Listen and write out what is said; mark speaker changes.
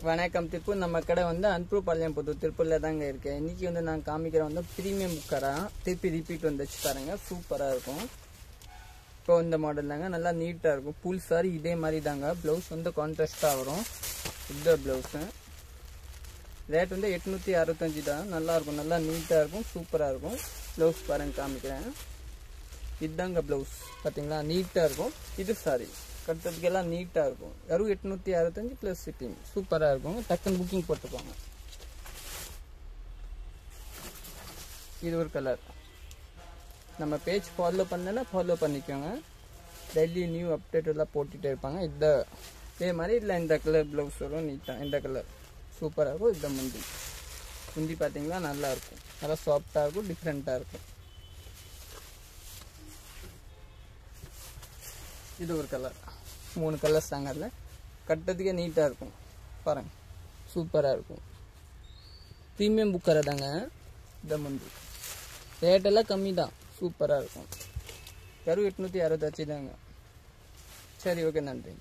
Speaker 1: வணக்கம் திருப்பூர். நம்ம கடை வந்து அன்புபாளையம் புது திருப்பூரில் தாங்க இருக்குது. இன்றைக்கி வந்து நான் காமிக்கிறேன் வந்து ப்ரீமியம் புக்கரா திருப்பி ரிப்பீட் வந்து வச்சு பாருங்க, சூப்பராக இருக்கும். இப்போ இந்த மாடல் தாங்க, நல்லா நீட்டாக இருக்கும். புல் சாரி இதே மாதிரி தாங்க. ப்ளவுஸ் வந்து கான்ட்ராஸ்டாக வரும். இந்த ப்ளவுஸு ரேட் வந்து 865 தான். நல்லாயிருக்கும், நல்லா நீட்டாக இருக்கும், சூப்பராக இருக்கும். ப்ளவுஸ் பாருங்க காமிக்கிறேன். இதுதாங்க ப்ளவுஸ், பார்த்தீங்களா நீட்டாக இருக்கும். இது சாரி கட்டுறதுக்கெல்லாம் நீட்டாக இருக்கும். 865 ப்ளஸ் ஷிப்பிங், சூப்பராக இருக்கும். டக்குன்னு புக்கிங் போட்டுப்பாங்க. இது ஒரு கலர். நம்ம பேஜ் ஃபாலோ பண்ணனா ஃபாலோ பண்ணிக்கோங்க. டெய்லி நியூ அப்டேட் எல்லாம் போட்டுகிட்டே இருப்பாங்க. இதே மாதிரி இல்லை இந்த கலர் ப்ளவுஸ் வரும் நீட்டாக. இந்த கலர் சூப்பராக இருக்கும். இந்த முந்தி பார்த்தீங்களா நல்லாயிருக்கும், நல்லா சாஃப்டாக இருக்கும், டிஃப்ரெண்ட்டாக இருக்கும். இது ஒரு கலர். 3 கலர்ஸ் தாங்க. அதில் கட்டுறதுக்கே நீட்டாக இருக்கும் பாருங்க, சூப்பராக இருக்கும். ப்ரீமியம் புக்கரை தாங்க. இந்த முந்தி ரேட்டெல்லாம் கம்மி தான், சூப்பராக இருக்கும். 865 தாங்க. சரி, ஓகே, நன்றி.